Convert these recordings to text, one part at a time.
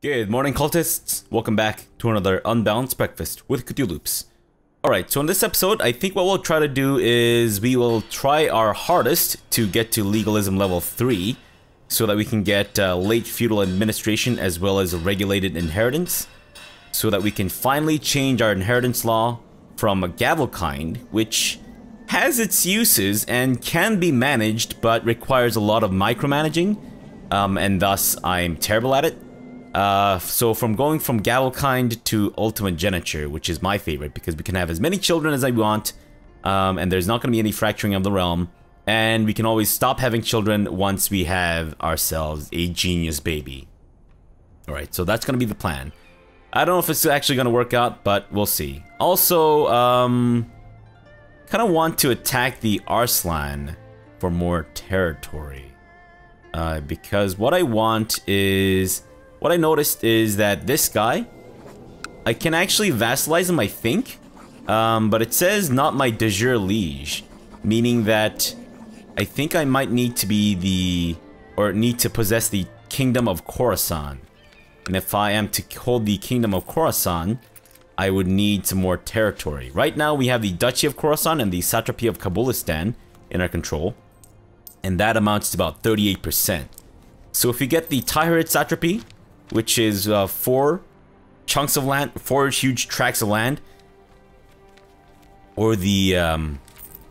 Good morning, cultists. Welcome back to another Unbalanced Breakfast with CthuLoops. Alright, so in this episode, I think what we'll try to do is we will try our hardest to get to legalism level 3 so that we can get late feudal administration as well as regulated inheritance so that we can finally change our inheritance law from a gavel kind, which has its uses and can be managed but requires a lot of micromanaging, and thus I'm terrible at it. So from going from Gavelkind to Ultimate Geniture, which is my favorite because we can have as many children as I want, and there's not going to be any fracturing of the realm, and we can always stop having children once we have ourselves a genius baby. Alright, so that's going to be the plan. I don't know if it's actually going to work out, but we'll see. Also, kind of want to attack the Arslan for more territory. Because what I want is... What I noticed is that this guy, I can actually vassalize him, I think, but it says not my de jure liege, meaning that I think I might need to be the, or need to possess the Kingdom of Khorasan. And if I am to hold the Kingdom of Khorasan, I would need some more territory. Right now we have the Duchy of Khorasan and the Satrapy of Kabulistan in our control, and that amounts to about 38%. So if we get the Tiharid Satrapy, which is 4 chunks of land, 4 huge tracts of land, or the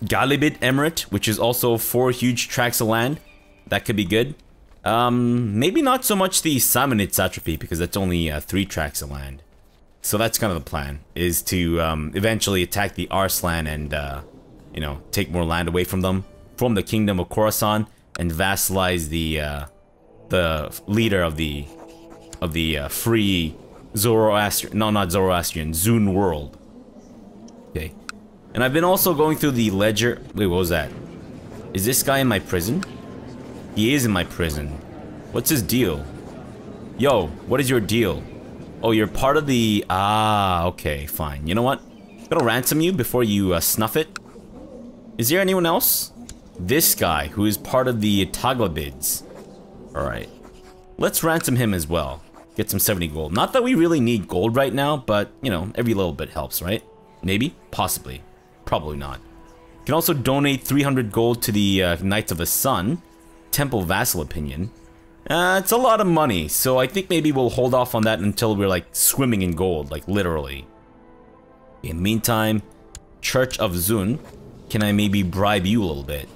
Galibid Emirate, which is also 4 huge tracts of land. That could be good. Maybe not so much the Samanid Satrapy, because that's only 3 tracts of land. So that's kind of the plan, is to eventually attack the Arslan and, you know, take more land away from them, from the Kingdom of Khorasan, and vassalize the leader of the free Zoroastrian, no, not Zoroastrian, Zun world. Okay. And I've been also going through the ledger. Wait, what was that? Is this guy in my prison? He is in my prison. What's his deal? Yo, what is your deal? Oh, you're part of the... Ah, okay, fine. You know what? I'm gonna ransom you before you snuff it. Is there anyone else? This guy, who is part of the Taglabids. Alright. Let's ransom him as well. Get some 70 gold. Not that we really need gold right now, but, you know, every little bit helps, right? Maybe? Possibly. Probably not. You can also donate 300 gold to the Knights of the Sun. Temple Vassal Opinion. It's a lot of money, so I think maybe we'll hold off on that until we're, like, swimming in gold, like, literally. In the meantime, Church of Zun. Can I maybe bribe you a little bit?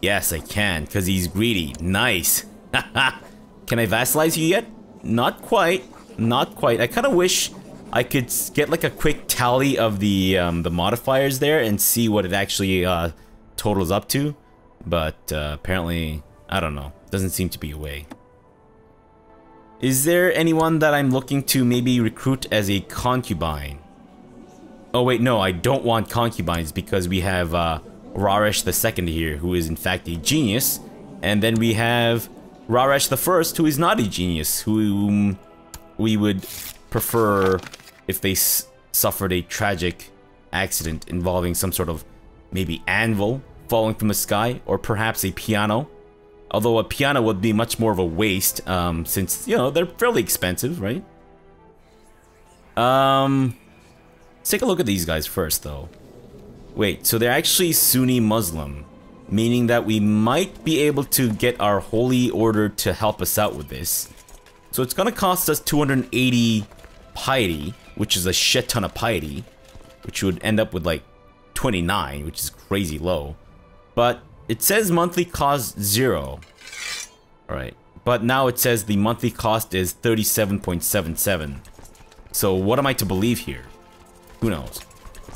Yes, I can, because he's greedy. Nice. Haha. Can I vassalize you yet? Not quite. Not quite. I kind of wish I could get like a quick tally of the modifiers there and see what it actually totals up to. But apparently, I don't know. Doesn't seem to be a way. Is there anyone that I'm looking to maybe recruit as a concubine? Oh wait, no, I don't want concubines because we have Raresh II here, who is in fact a genius. And then we have Raresh I, who is not a genius, whom we would prefer if they suffered a tragic accident involving some sort of maybe anvil falling from the sky, or perhaps a piano. Although a piano would be much more of a waste, since, you know, they're fairly expensive, right? Let's take a look at these guys first, though. Wait, so they're actually Sunni Muslim, meaning that we might be able to get our holy order to help us out with this. So it's gonna cost us 280 piety, which is a shit ton of piety, which would end up with like 29, which is crazy low. But it says monthly cost 0. Alright, but now it says the monthly cost is 37.77. So what am I to believe here? Who knows?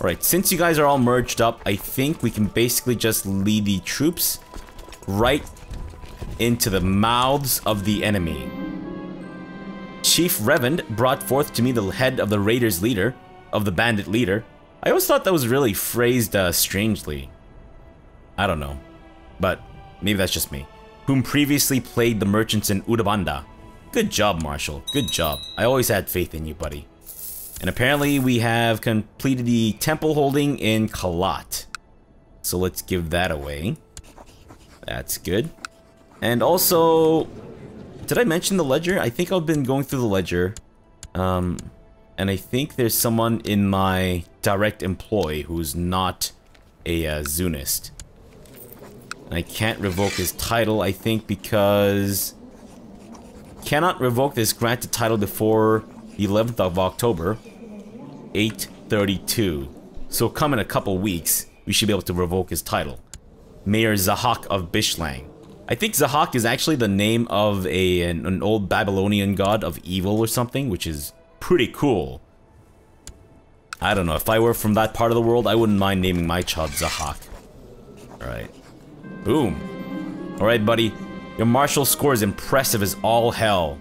Alright, since you guys are all merged up, I think we can basically just lead the troops right into the mouths of the enemy. Chief Revend brought forth to me the head of the raiders leader, of the bandit leader. I always thought that was really phrased strangely. I don't know, but maybe that's just me. Whom previously played the merchants in Udabanda. Good job, Marshal. Good job. I always had faith in you, buddy. And apparently we have completed the temple holding in Kalat. So let's give that away. That's good. And also, did I mention the ledger? I think I've been going through the ledger. And I think there's someone in my direct employ who's not a Zunist. And I can't revoke his title, I think, because... Cannot revoke this granted title before the 11th of October, 8:32. So come in a couple weeks, we should be able to revoke his title. Mayor Zahak of Bishlang. I think Zahak is actually the name of an old Babylonian god of evil or something, which is pretty cool. I don't know, if I were from that part of the world, I wouldn't mind naming my child Zahak. Alright. Boom. Alright, buddy. Your martial score is impressive as all hell.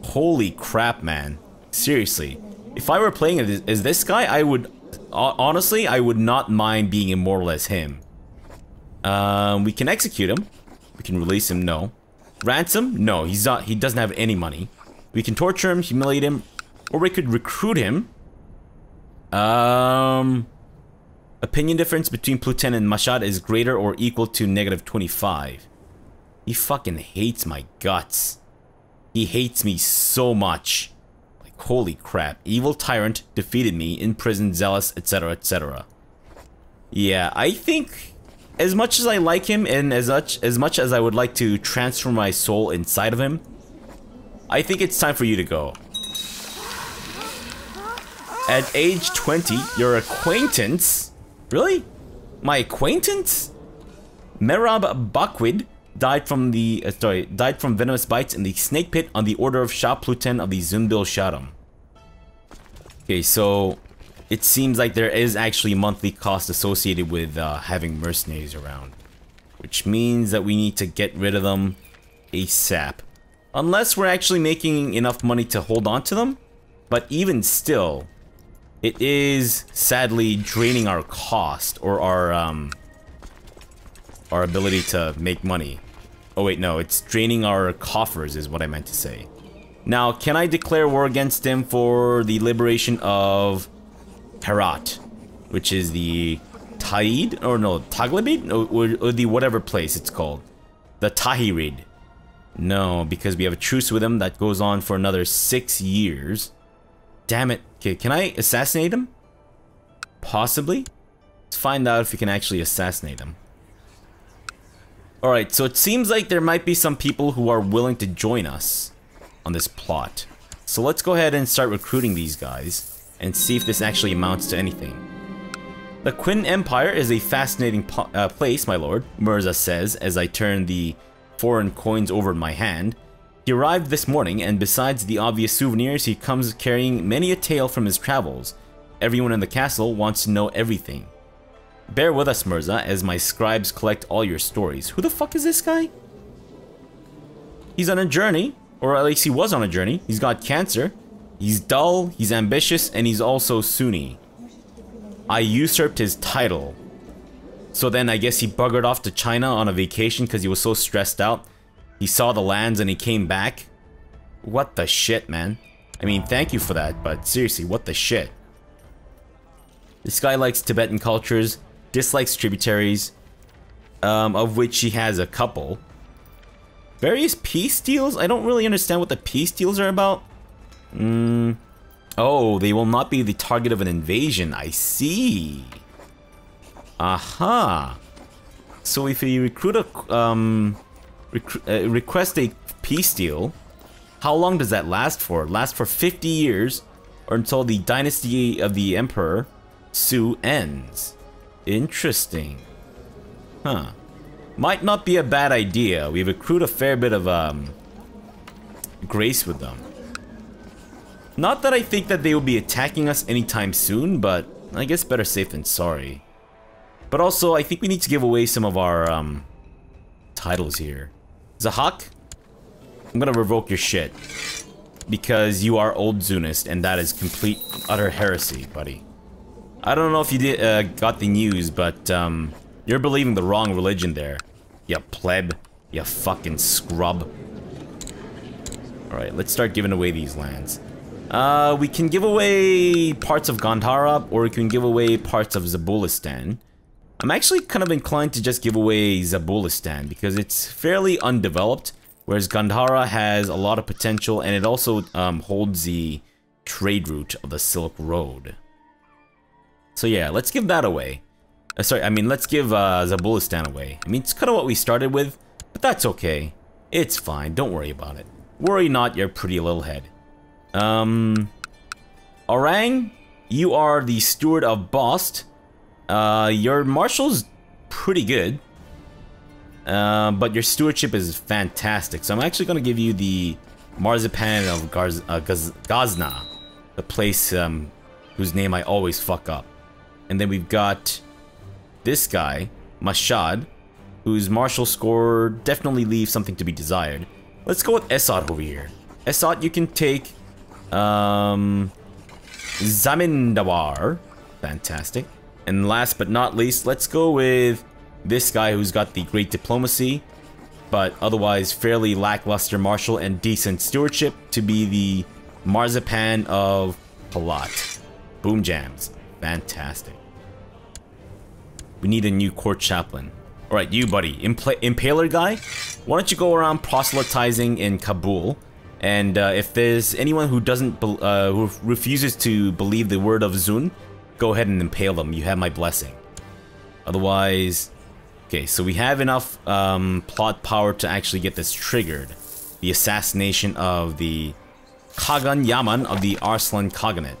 Holy crap, man. Seriously. If I were playing as this guy, I would... Honestly, I would not mind being immortal as him. We can execute him. We can release him, no. Ransom? No, he doesn't have any money. We can torture him, humiliate him, or we could recruit him. Opinion difference between Pluton and Mashad is greater or equal to -25. He fucking hates my guts. He hates me so much. Like, holy crap. Evil tyrant defeated me, imprisoned, zealous, etc., etc. Yeah, I think as much as I like him and as much as I would like to transfer my soul inside of him, I think it's time for you to go. At age 20, your acquaintance... Really? My acquaintance? Merab Bakwid died from venomous bites in the snake pit on the order of Shah Pluton of the Zunbil Shadam. Okay, so it seems like there is actually monthly cost associated with having mercenaries around, which means that we need to get rid of them ASAP. Unless we're actually making enough money to hold on to them, but even still, it is sadly draining our cost or our ability to make money. Oh wait, no, it's draining our coffers is what I meant to say. Now, can I declare war against him for the liberation of Herat, which is the Taid, or no, Taglibid, or the whatever place it's called, the Tahirid? No, because we have a truce with him that goes on for another 6 years. Damn it. Okay, can I assassinate him? Possibly. Let's find out if we can actually assassinate him. Alright, so it seems like there might be some people who are willing to join us on this plot. So let's go ahead and start recruiting these guys and see if this actually amounts to anything. The Qin Empire is a fascinating place, my lord, Mirza says as I turn the foreign coins over in my hand. He arrived this morning, and besides the obvious souvenirs, he comes carrying many a tale from his travels. Everyone in the castle wants to know everything. Bear with us, Mirza, as my scribes collect all your stories. Who the fuck is this guy? He's on a journey, or at least he was on a journey. He's got cancer. He's dull, he's ambitious, and he's also Sunni. I usurped his title. So then I guess he buggered off to China on a vacation because he was so stressed out. He saw the lands and he came back. What the shit, man? I mean, thank you for that, but seriously, what the shit? This guy likes Tibetan cultures, dislikes tributaries, of which he has a couple. Various peace deals? I don't really understand what the peace deals are about. Oh, they will not be the target of an invasion. I see. Aha. So if you recruit request a peace deal, how long does that last for? It lasts for 50 years, or until the dynasty of the Emperor Su ends. Interesting. Huh. Might not be a bad idea. We've accrued a fair bit of grace with them. Not that I think that they will be attacking us anytime soon, but I guess better safe than sorry. But also, I think we need to give away some of our titles here. Zahak, I'm gonna revoke your shit. Because you are old Zunist, and that is complete, utter heresy, buddy. I don't know if you got the news, but you're believing the wrong religion there. You pleb. You fucking scrub. Alright, let's start giving away these lands. We can give away parts of Gandhara, or we can give away parts of Zabulistan. I'm actually kind of inclined to just give away Zabulistan, because it's fairly undeveloped, whereas Gandhara has a lot of potential, and it also holds the trade route of the Silk Road. So yeah, let's give that away. Let's give Zabulistan away. I mean, it's kind of what we started with, but that's okay. It's fine, don't worry about it. Worry not, your pretty little head. Orang, you are the steward of Bost. Your marshal's pretty good. But your stewardship is fantastic. So I'm actually going to give you the Marzipan of Gazna. The place whose name I always fuck up. And then we've got this guy, Mashad, whose martial score definitely leaves something to be desired. Let's go with Esat over here. Esat, you can take Zamindawar. Fantastic. And last but not least, let's go with this guy who's got the great diplomacy, but otherwise fairly lackluster martial and decent stewardship, to be the Marzipan of Palat. Boom jams. Fantastic. We need a new court chaplain. Alright, you buddy, Impaler guy, why don't you go around proselytizing in Kabul, and if there's anyone who who refuses to believe the word of Zun, go ahead and impale them. You have my blessing. Otherwise, okay, so we have enough plot power to actually get this triggered. The assassination of the Kagan Yaman of the Arslan Khaganate.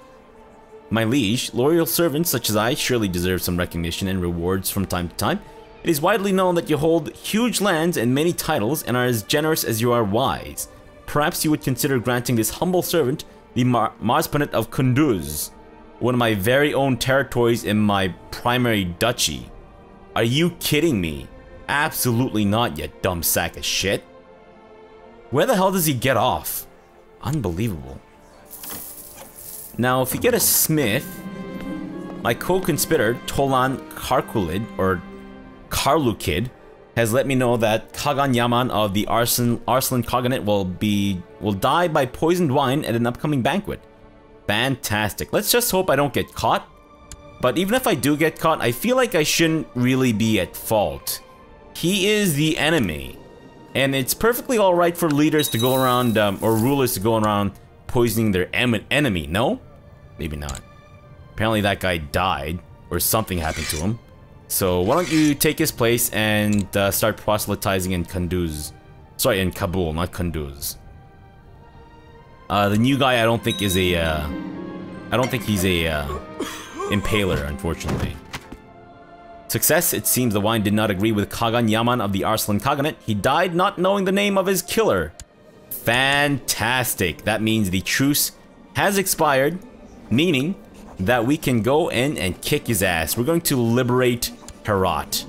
My liege, loyal servants such as I surely deserve some recognition and rewards from time to time. It is widely known that you hold huge lands and many titles and are as generous as you are wise. Perhaps you would consider granting this humble servant the Marzpanate of Kunduz, one of my very own territories in my primary duchy. Are you kidding me? Absolutely not, you dumb sack of shit. Where the hell does he get off? Unbelievable. Now, if you get a smith, my co-conspirator, Tolan Karkulid, or Karlukid, has let me know that Kagan Yaman of the Arslan Khaganate will die by poisoned wine at an upcoming banquet. Fantastic. Let's just hope I don't get caught. But even if I do get caught, I feel like I shouldn't really be at fault. He is the enemy. And it's perfectly alright for leaders to go around, or rulers to go around poisoning their enemy, no? Maybe not. Apparently that guy died, or something happened to him. So why don't you take his place and start proselytizing in Kunduz. Sorry, in Kabul, not Kunduz. The new guy I don't think is a, I don't think he's a impaler, unfortunately. Success, it seems the wine did not agree with Kagan Yaman of the Arslan Khaganate. He died not knowing the name of his killer. Fantastic. That means the truce has expired, meaning that we can go in and kick his ass. We're going to liberate Herat.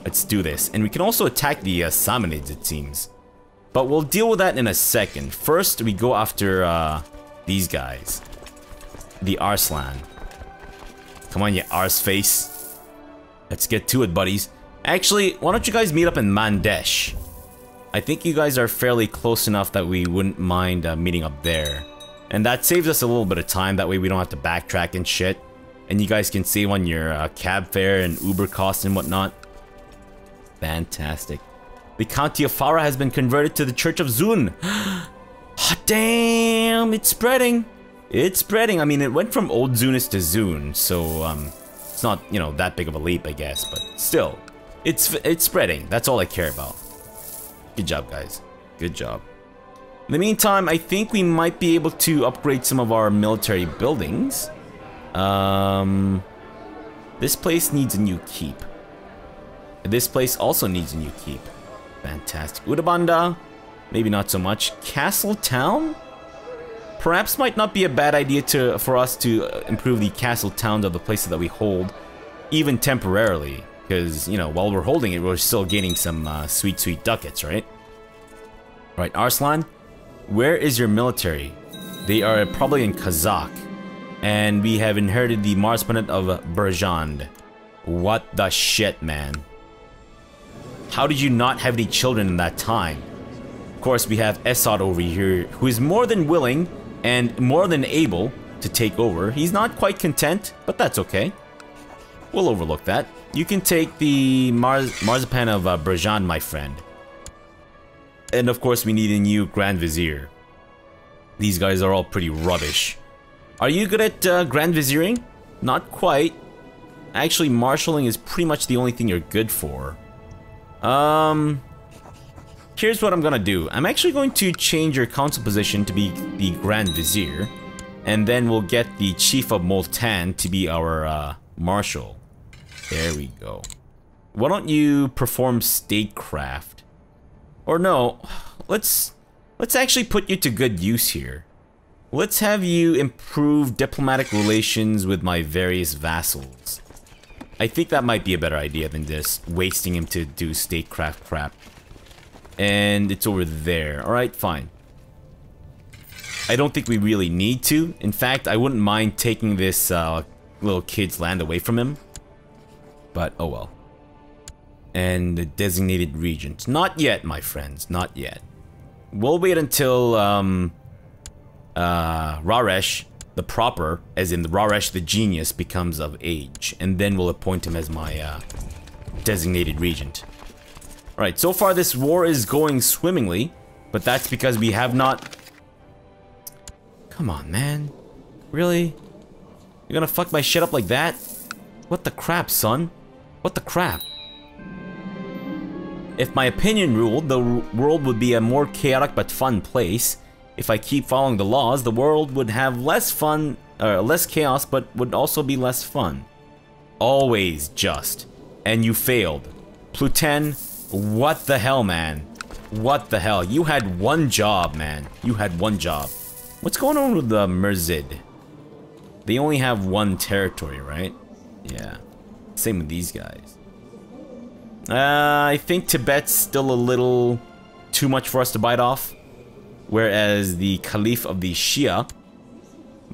Let's do this. And we can also attack the Samanids, it seems. But we'll deal with that in a second. First, we go after these guys. The Arslan. Come on, you arse face. Let's get to it, buddies. Actually, why don't you guys meet up in Mandesh? I think you guys are fairly close enough that we wouldn't mind meeting up there. And that saves us a little bit of time. That way we don't have to backtrack and shit. And you guys can save on your cab fare and Uber costs and whatnot. Fantastic. The County of Farah has been converted to the Church of Zun. Hot damn, it's spreading. It's spreading. I mean, it went from Old Zunis to Zun, so it's not, you know, that big of a leap, I guess, but still, it's spreading. That's all I care about. Good job, guys. Good job. In the meantime, I think we might be able to upgrade some of our military buildings. This place needs a new keep. This place also needs a new keep. Fantastic. Udabanda, maybe not so much. Castle Town? Perhaps might not be a bad idea for us to improve the castle towns of the places that we hold, even temporarily, because, you know, while we're holding it, we're still gaining some sweet, sweet ducats, right? Right, Arslan, where is your military? They are probably in Kazakh, and we have inherited the Marzpanate of Berjand. What the shit, man? How did you not have any children in that time? Of course, we have Esad over here, who is more than willing and more than able to take over. He's not quite content, but that's okay. We'll overlook that. You can take the Marzipan of Berjand, my friend. And of course, we need a new Grand Vizier. These guys are all pretty rubbish. Are you good at Grand Viziering? Not quite. Actually, marshalling is pretty much the only thing you're good for. Here's what I'm gonna do. I'm actually going to change your council position to be the Grand Vizier. And then we'll get the Chief of Multan to be our Marshal. There we go. Why don't you perform statecraft? Or no, let's actually put you to good use here. Let's have you improve diplomatic relations with my various vassals. I think that might be a better idea than just wasting him to do statecraft crap. And it's over there. Alright, fine. I don't think we really need to. In fact, I wouldn't mind taking this little kid's land away from him. But, oh well. And the designated regent. Not yet, my friends. Not yet. We'll wait until Raresh, the proper, as in the Raresh the genius, becomes of age. And then we'll appoint him as my designated regent. Alright, so far this war is going swimmingly. But that's because we have not... Come on, man. Really? You're gonna fuck my shit up like that? What the crap, son? What the crap? If my opinion ruled, the world would be a more chaotic but fun place. If I keep following the laws, the world would have less fun, or less chaos, but would also be less fun. Always just. And you failed. Pluten, what the hell, man? What the hell? You had one job, man. You had one job. What's going on with the Merzid? They only have one territory, right? Yeah. Same with these guys. I think Tibet's still a little too much for us to bite off. Whereas the Caliph of the Shia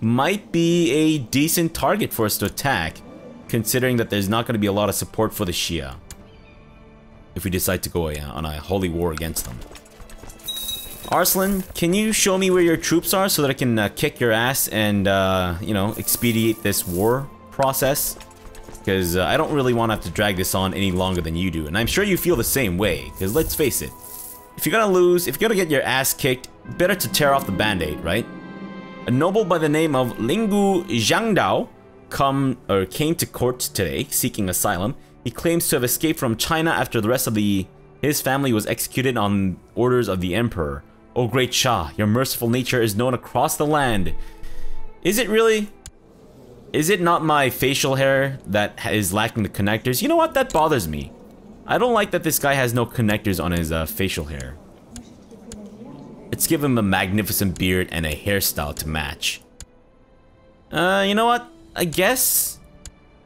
might be a decent target for us to attack, considering that there's not going to be a lot of support for the Shia if we decide to go on a holy war against them. Arslan, can you show me where your troops are so that I can kick your ass and, you know, expedite this war process? Because I don't really want to have to drag this on any longer than you do. And I'm sure you feel the same way. Because let's face it. If you're gonna lose, if you're gonna get your ass kicked, better to tear off the band-aid, right? A noble by the name of Lingu Zhangdao came to court today, seeking asylum. He claims to have escaped from China after the rest of his family was executed on orders of the emperor. O great Shah, your merciful nature is known across the land. Is it really? Is it not my facial hair that is lacking the connectors? You know what? That bothers me. I don't like that this guy has no connectors on his facial hair. Let's give him a magnificent beard and a hairstyle to match. You know what? I guess...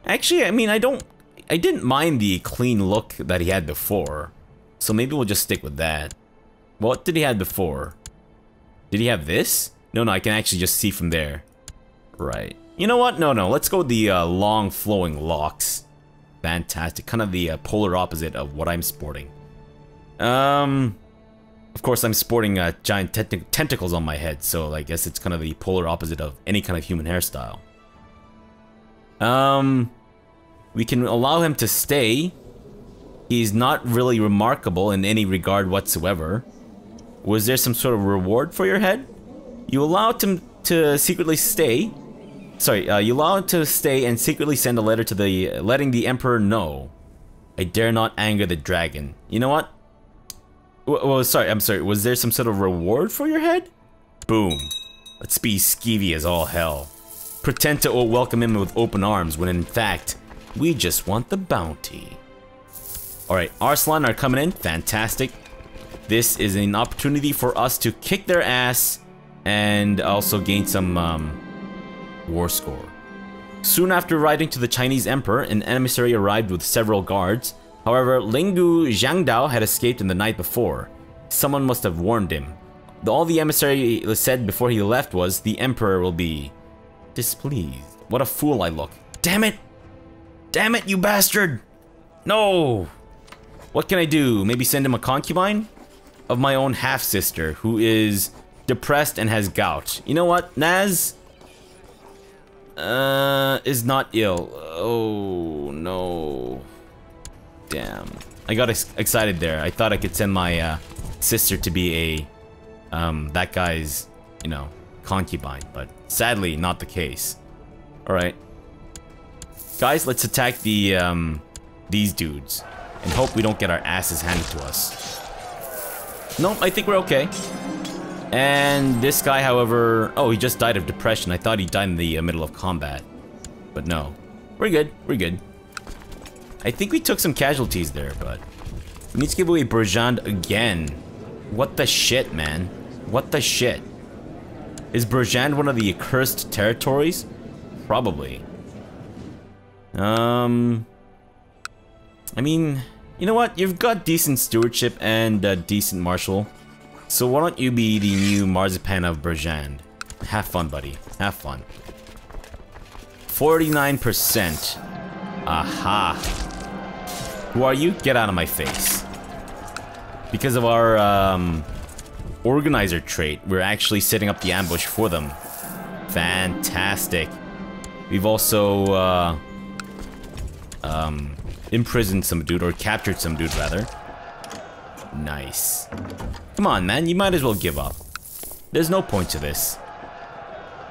Actually, I mean, I didn't mind the clean look that he had before. So maybe we'll just stick with that. What did he have before? Did he have this? No, I can actually just see from there. Right. You know what? No, let's go with the long flowing locks. Fantastic. Kind of the polar opposite of what I'm sporting. Of course, I'm sporting giant tentacles on my head, so I guess it's kind of the polar opposite of any kind of human hairstyle. We can allow him to stay. He's not really remarkable in any regard whatsoever. Was there some sort of reward for your head? You allowed him to secretly stay. Sorry, you allow him to stay and secretly send a letter to letting the Emperor know. I dare not anger the dragon. You know what? Well, I'm sorry. Was there some sort of reward for your head? Boom. Let's be skeevy as all hell. Pretend to welcome him with open arms when in fact, we just want the bounty. Alright, Arslan are coming in. Fantastic. This is an opportunity for us to kick their ass and also gain some war score. Soon after writing to the Chinese emperor, an emissary arrived with several guards. However, Lingu Zhangdao had escaped in the night before. Someone must have warned him. All the emissary said before he left was, the emperor will be displeased. What a fool I look. Damn it! Damn it, you bastard! No! What can I do? Maybe send him a concubine? Of my own half-sister, who is depressed and has gout. You know what, Naz? Is not ill. Oh, no. Damn. I got excited there. I thought I could send my sister to be a, that guy's, you know, concubine. But sadly, not the case. Alright. Guys, let's attack the, these dudes. And hope we don't get our asses handed to us. No, I think we're okay. And this guy, however... Oh, he just died of depression. I thought he died in the middle of combat. But no. We're good. We're good. I think we took some casualties there, but... We need to give away Berjand again. What the shit, man? What the shit? Is Berjand one of the accursed territories? Probably. I mean, you know what? You've got decent stewardship and a decent marshal. So why don't you be the new Marzipan of Berjand? Have fun, buddy. Have fun. 49%. Aha. Who are you? Get out of my face. Because of our, organizer trait, we're actually setting up the ambush for them. Fantastic. We've also, imprisoned some dude, or captured some dude, rather. Nice. Come on, man, you might as well give up. There's no point to this.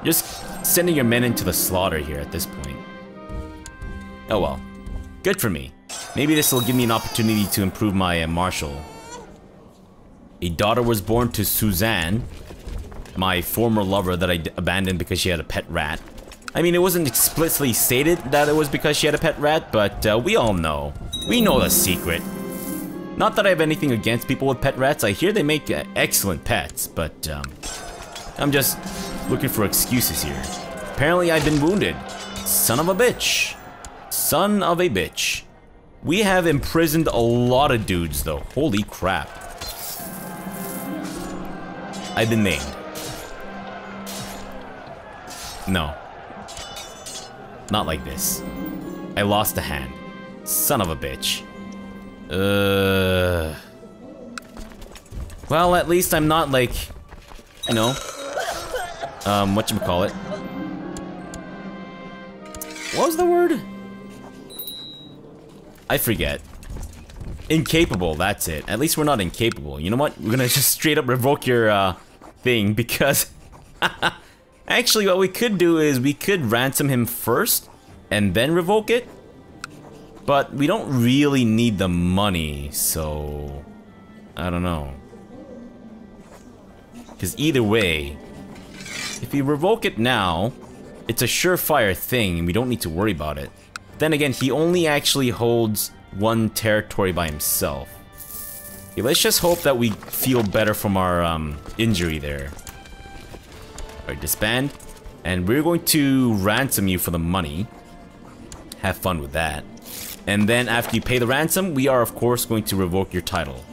Just sending your men into the slaughter here at this point. Oh well. Good for me. Maybe this will give me an opportunity to improve my martial. A daughter was born to Suzanne, my former lover that I abandoned because she had a pet rat. I mean, it wasn't explicitly stated that it was because she had a pet rat, but we all know. We know the secret. Not that I have anything against people with pet rats. I hear they make excellent pets, but I'm just looking for excuses here. Apparently I've been wounded. Son of a bitch. Son of a bitch. We have imprisoned a lot of dudes, though. Holy crap. I've been maimed. No. Not like this. I lost a hand. Son of a bitch. Well, at least I'm not like, you know, whatchamacallit. What was the word? I forget. Incapable, that's it. At least we're not incapable. You know what? We're gonna just straight up revoke your, thing, because... Actually, what we could do is we could ransom him first, and then revoke it. But we don't really need the money, so... I don't know. Because either way, if we revoke it now, it's a surefire thing, and we don't need to worry about it. Then again, he only actually holds one territory by himself. Okay, let's just hope that we feel better from our injury there. Alright, disband. And we're going to ransom you for the money. Have fun with that. And then after you pay the ransom, we are of course going to revoke your title.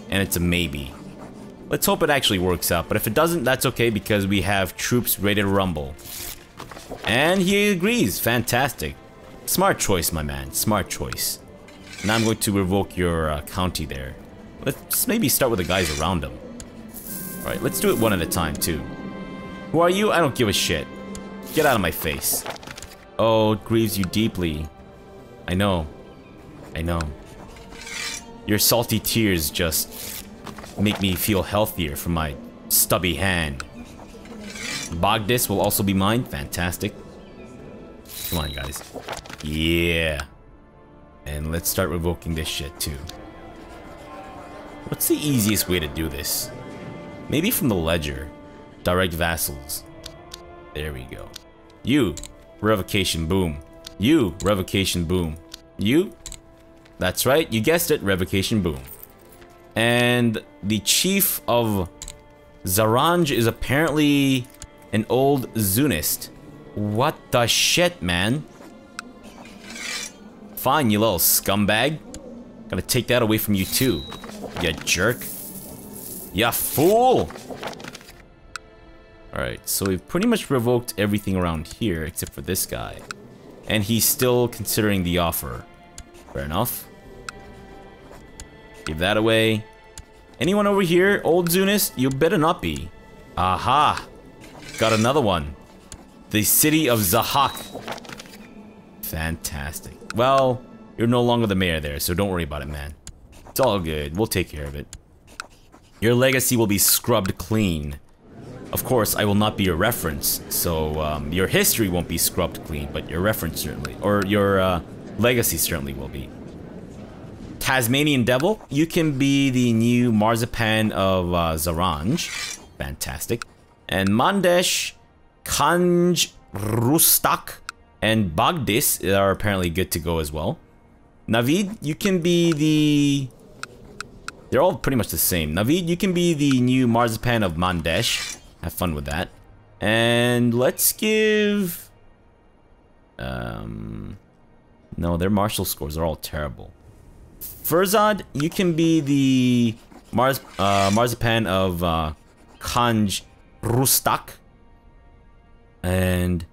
And it's a maybe. Let's hope it actually works out, but if it doesn't, that's okay because we have troops ready to rumble. And he agrees, fantastic. Smart choice, my man, smart choice. Now I'm going to revoke your county there. Let's maybe start with the guys around him. Alright, let's do it one at a time too. Who are you? I don't give a shit. Get out of my face. Oh, it grieves you deeply. I know. I know. Your salty tears just make me feel healthier from my stubby hand. Bogdis will also be mine. Fantastic. Come on, guys. Yeah. And let's start revoking this shit, too. What's the easiest way to do this? Maybe from the ledger. Direct vassals. There we go. You. Revocation, boom. You. Revocation, boom. You. That's right, you guessed it. Revocation, boom. And the chief of Zaranj is apparently an old Zunist. What the shit, man? Fine, you little scumbag. Gotta take that away from you too, you jerk. Ya fool! Alright, so we've pretty much revoked everything around here except for this guy. And he's still considering the offer. Fair enough. Give that away. Anyone over here, old Zunist? You better not be. Aha! Got another one. The city of Zahak. Fantastic. Well, you're no longer the mayor there, so don't worry about it, man. It's all good. We'll take care of it. Your legacy will be scrubbed clean. Of course, I will not be your reference, so your history won't be scrubbed clean, but your reference certainly, or your legacy certainly will be. Tasmanian Devil, you can be the new Marzipan of Zaranj. Fantastic. And Mandesh, Kanj, Rustak, and Bagdis are apparently good to go as well. Navid, you can be the... They're all pretty much the same. Navid, you can be the new Marzipan of Mandesh. Have fun with that. And let's give... No, their martial scores are all terrible. Furzad, you can be the Marzipan of Kanj Rustak. And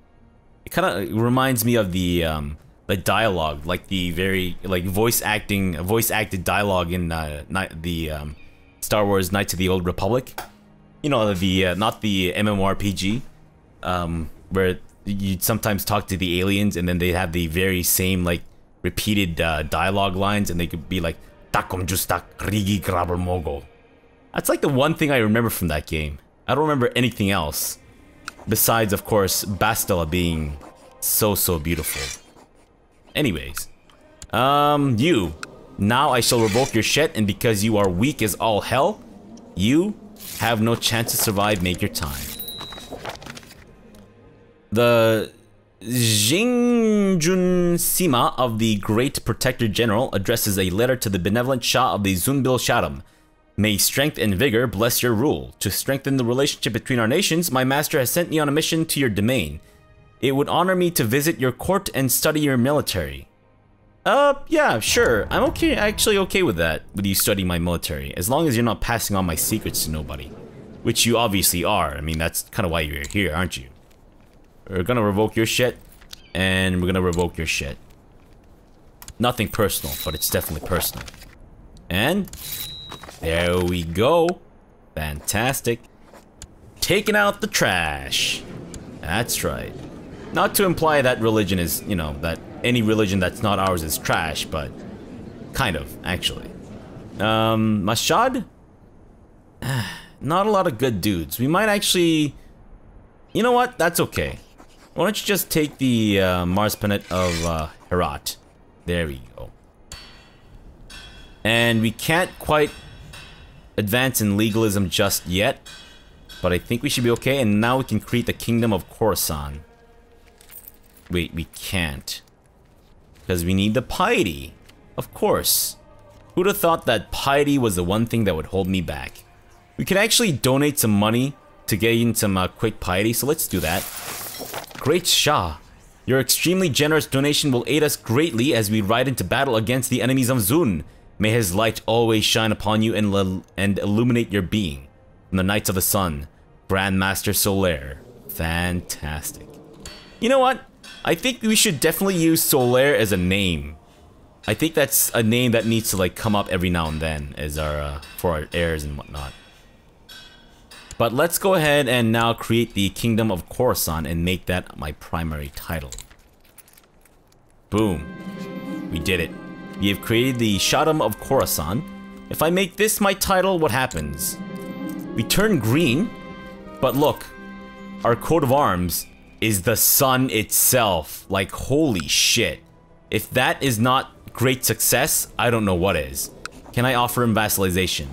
it kind of reminds me of the dialogue, like the very voice acted dialogue in the Star Wars Knights of the Old Republic. You know, the not the MMORPG, where you'd sometimes talk to the aliens and then they have the very same like repeated dialogue lines, and they could be like Takom Justak Rigi Graber Mogo. That's like the one thing I remember from that game. I don't remember anything else. Besides, of course, Bastila being so beautiful. Anyways. You. Now I shall revoke your shit, and because you are weak as all hell, you have no chance to survive. Make your time. The Jingjun Sima of the Great Protector General addresses a letter to the benevolent Shah of the Zunbil Shaddam. May strength and vigor bless your rule. To strengthen the relationship between our nations, my master has sent me on a mission to your domain. It would honor me to visit your court and study your military. Yeah, sure. I'm actually okay with that, with you studying my military, as long as you're not passing on my secrets to nobody. Which you obviously are. I mean, that's kind of why you're here, aren't you? We're gonna revoke your shit, and we're gonna revoke your shit. Nothing personal, but it's definitely personal. And there we go. Fantastic. Taking out the trash. That's right. Not to imply that religion is, you know, that any religion that's not ours is trash, but kind of, actually. Mashad? Not a lot of good dudes. We might actually... You know what? That's okay. Why don't you just take the Marzipan of Herat. There we go. And we can't quite advance in legalism just yet, but I think we should be okay, and now we can create the Kingdom of Khorasan. Wait, we can't. Because we need the piety. Of course. Who'd have thought that piety was the one thing that would hold me back? We could actually donate some money to gain some quick piety, so let's do that. Great Shah. Your extremely generous donation will aid us greatly as we ride into battle against the enemies of Zun. May his light always shine upon you and illuminate your being. From the Knights of the Sun, Grandmaster Solaire. Fantastic. You know what? I think we should definitely use Solaire as a name. I think that's a name that needs to like come up every now and then as our for our heirs and whatnot. But let's go ahead and now create the Kingdom of Khorasan and make that my primary title. Boom. We did it. We have created the Shaddam of Khorasan. If I make this my title, what happens? We turn green, but look, our coat of arms is the sun itself. Like, holy shit. If that is not great success, I don't know what is. Can I offer him vassalization?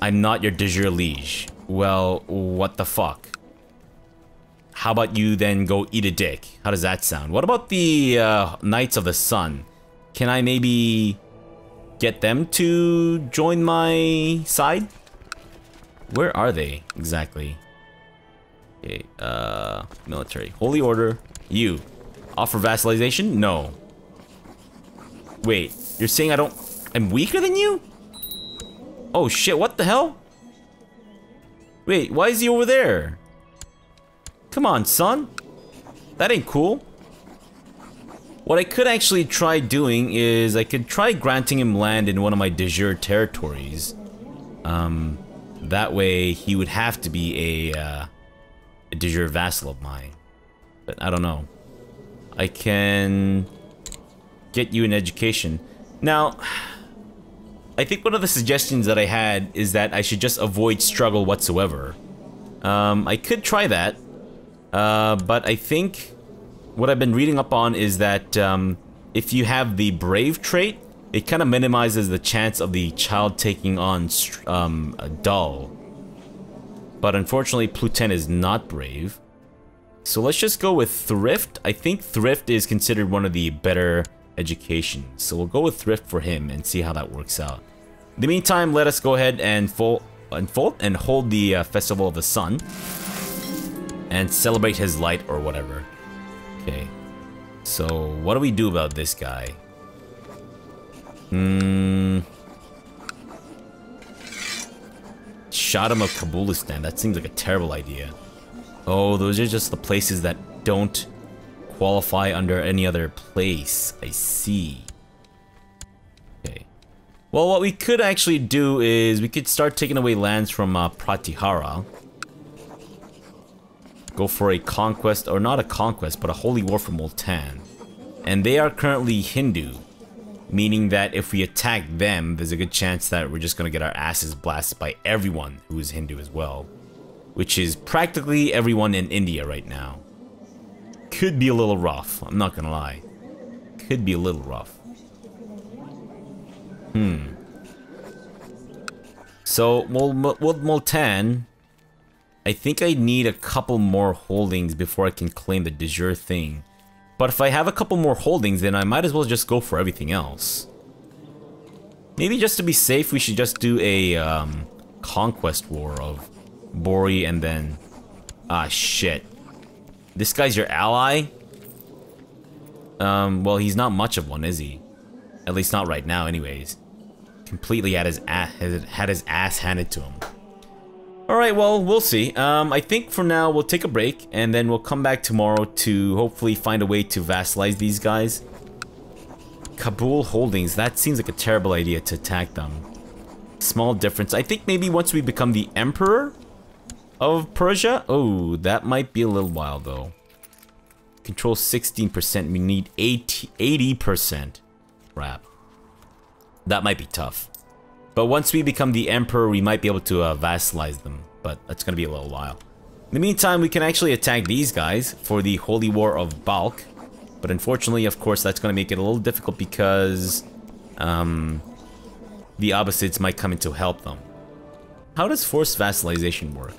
I'm not your de jure liege. Well, what the fuck? How about you then go eat a dick? How does that sound? What about the Knights of the Sun? Can I maybe get them to join my side? Where are they exactly? Okay, military. Holy Order. You. Offer vassalization? No. Wait, you're saying I'm weaker than you? Oh shit, what the hell? Wait, why is he over there? Come on, son. That ain't cool. What I could actually try doing is I could try granting him land in one of my de jure territories. That way he would have to be a de jure vassal of mine. But I don't know. I can get you an education. Now, I think one of the suggestions that I had is that I should just avoid struggle whatsoever. I could try that, but I think what I've been reading up on is that if you have the brave trait, it kind of minimizes the chance of the child taking on dull. But unfortunately, Pluten is not brave. So let's just go with thrift. I think thrift is considered one of the better educations. So we'll go with thrift for him and see how that works out. In the meantime, let us go ahead and unfold and hold the Festival of the Sun and celebrate his light or whatever. Okay. So what do we do about this guy? Shaddam of Kabulistan. That seems like a terrible idea. Oh, those are just the places that don't qualify under any other place. I see. Okay. Well, what we could actually do is we could start taking away lands from Pratihara. Go for a conquest, or not a conquest, but a holy war for Multan. And they are currently Hindu, meaning that if we attack them, there's a good chance that we're just gonna get our asses blasted by everyone who is Hindu as well. Which is practically everyone in India right now. Could be a little rough, I'm not gonna lie. Could be a little rough. So, with Multan, I think I need a couple more holdings before I can claim the de jure thing. But if I have a couple more holdings, then I might as well just go for everything else. Maybe just to be safe, we should just do a conquest war of Bori and then... Ah, shit. This guy's your ally? Well, he's not much of one, is he? At least not right now, anyways. Completely had his ass handed to him. Alright, well, we'll see. I think for now we'll take a break, and then we'll come back tomorrow to hopefully find a way to vassalize these guys. Kabul holdings, that seems like a terrible idea to attack them. Small difference. I think maybe once we become the Emperor of Persia? Oh, that might be a little while though. Control 16%, we need 80%. Crap. That might be tough. But once we become the Emperor, we might be able to vassalize them. But that's going to be a little while. In the meantime, we can actually attack these guys for the Holy War of Balkh. But unfortunately, of course, that's going to make it a little difficult because the Abbasids might come in to help them. How does forced vassalization work?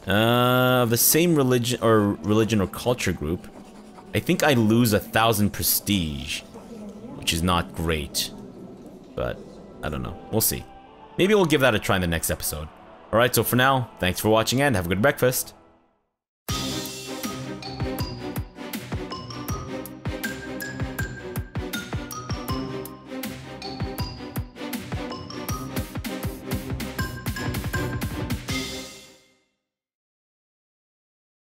The same religion or culture group. I think I lose 1,000 prestige, which is not great. But I don't know. We'll see. Maybe we'll give that a try in the next episode. Alright, so for now, thanks for watching and have a good breakfast.